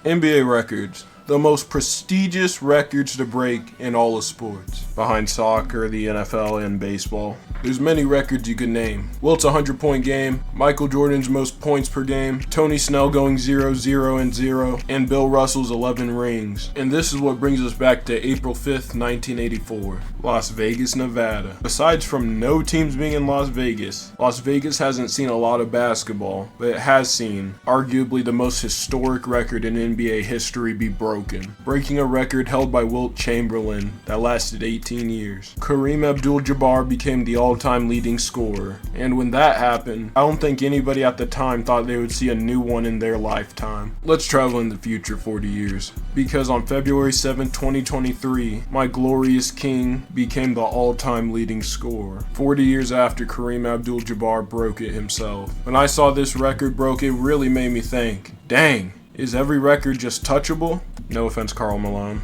NBA records. The most prestigious records to break in all of sports, behind soccer, the NFL, and baseball. There's many records you could name. Wilt's 100-point game, Michael Jordan's most points per game, Tony Snell going 0-0-0, and Bill Russell's 11 rings. And this is what brings us back to April 5th, 1984, Las Vegas, Nevada. Aside from no teams being in Las Vegas hasn't seen a lot of basketball, but it has seen arguably the most historic record in NBA history be broken, breaking a record held by Wilt Chamberlain that lasted 18 years. Kareem Abdul-Jabbar became the all-time leading scorer, and when that happened, I don't think anybody at the time thought they would see a new one in their lifetime. Let's travel in the future 40 years, because on February 7, 2023, my glorious king became the all-time leading scorer, 40 years after Kareem Abdul-Jabbar broke it himself. When I saw this record broke, it really made me think, dang, is every record just touchable? No offense, Karl Malone.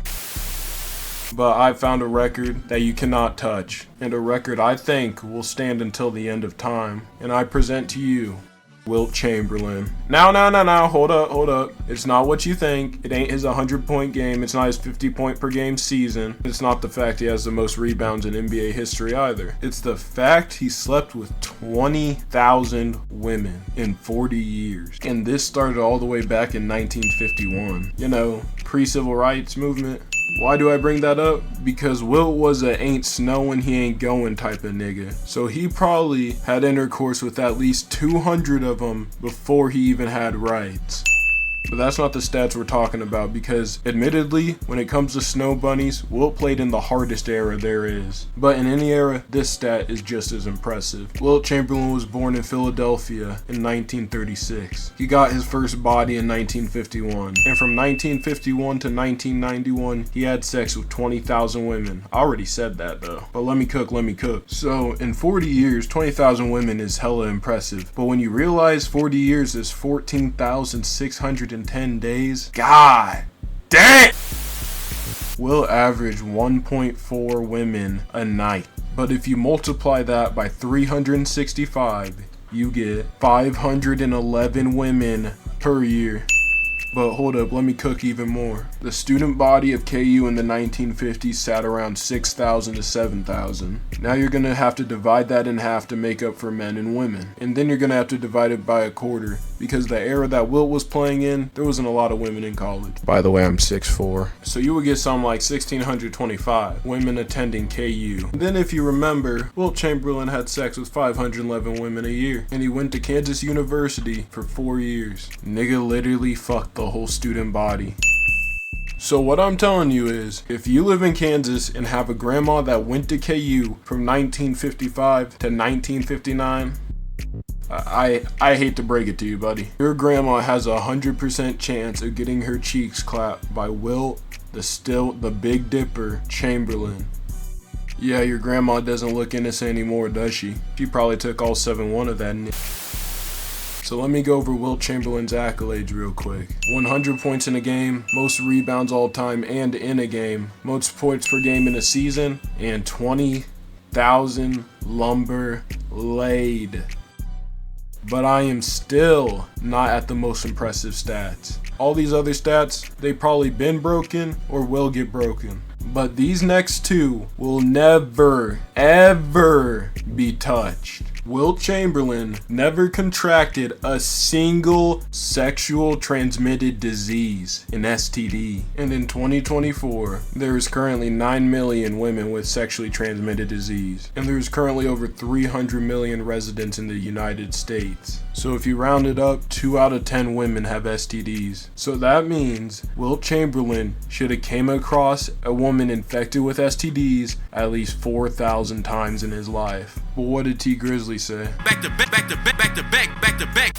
But I found a record that you cannot touch, and a record I think will stand until the end of time. And I present to you, Wilt Chamberlain. Now, hold up. It's not what you think. It ain't his 100-point game. It's not his 50-point per game season. It's not the fact he has the most rebounds in NBA history either. It's the fact he slept with 20,000 women in 40 years. And this started all the way back in 1951. You know, pre-civil rights movement. Why do I bring that up? Because Wilt was a ain't snowing, he ain't going type of nigga. So he probably had intercourse with at least 200 of them before he even had rights. But that's not the stats we're talking about, because admittedly, when it comes to snow bunnies, Wilt played in the hardest era there is. But in any era, this stat is just as impressive. Wilt Chamberlain was born in Philadelphia in 1936. He got his first body in 1951. And from 1951 to 1991, he had sex with 20,000 women. I already said that though. But let me cook. So in 40 years, 20,000 women is hella impressive. But when you realize 40 years is 14,610 days, god damn! Will average 1.4 women a night. But if you multiply that by 365, you get 511 women per year. But hold up, let me cook even more. The student body of KU in the 1950s sat around 6,000 to 7,000. Now you're gonna have to divide that in half to make up for men and women. And then you're gonna have to divide it by a quarter, because the era that Wilt was playing in, there wasn't a lot of women in college. By the way, I'm 6'4". So you would get something like 1,625 women attending KU. And then if you remember, Wilt Chamberlain had sex with 511 women a year. And he went to Kansas University for 4 years. Nigga literally fucked the whole student body. So what I'm telling you is, if you live in Kansas and have a grandma that went to KU from 1955 to 1959, I hate to break it to you, buddy. Your grandma has a 100% chance of getting her cheeks clapped by Wilt, the Big Dipper Chamberlain. Yeah, your grandma doesn't look innocent anymore, does she? She probably took all 7-1 of that. So let me go over Wilt Chamberlain's accolades real quick. 100 points in a game, most rebounds all time and in a game, most points per game in a season, and 20,000 lumber laid. But I am still not at the most impressive stats. All these other stats, they probably been broken or will get broken. But these next two will never, ever be touched. Wilt Chamberlain never contracted a single sexual transmitted disease, an STD. And in 2024, there is currently 9 million women with sexually transmitted disease. And there is currently over 300 million residents in the United States. So if you round it up, 2 out of 10 women have STDs. So that means Wilt Chamberlain should have came across a woman infected with STDs at least 4,000 times in his life. But what did T Grizzly say? Back to back.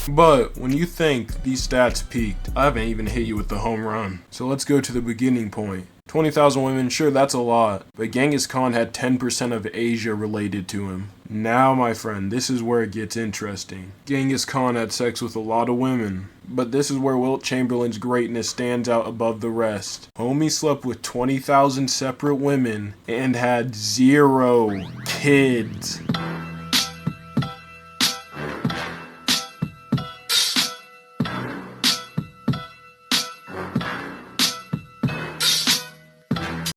But when you think these stats peaked, I haven't even hit you with the home run. So let's go to the beginning point. 20,000 women, sure, that's a lot, but Genghis Khan had 10% of Asia related to him. Now, my friend, this is where it gets interesting. Genghis Khan had sex with a lot of women, but this is where Wilt Chamberlain's greatness stands out above the rest. Homie slept with 20,000 separate women and had 0 kids.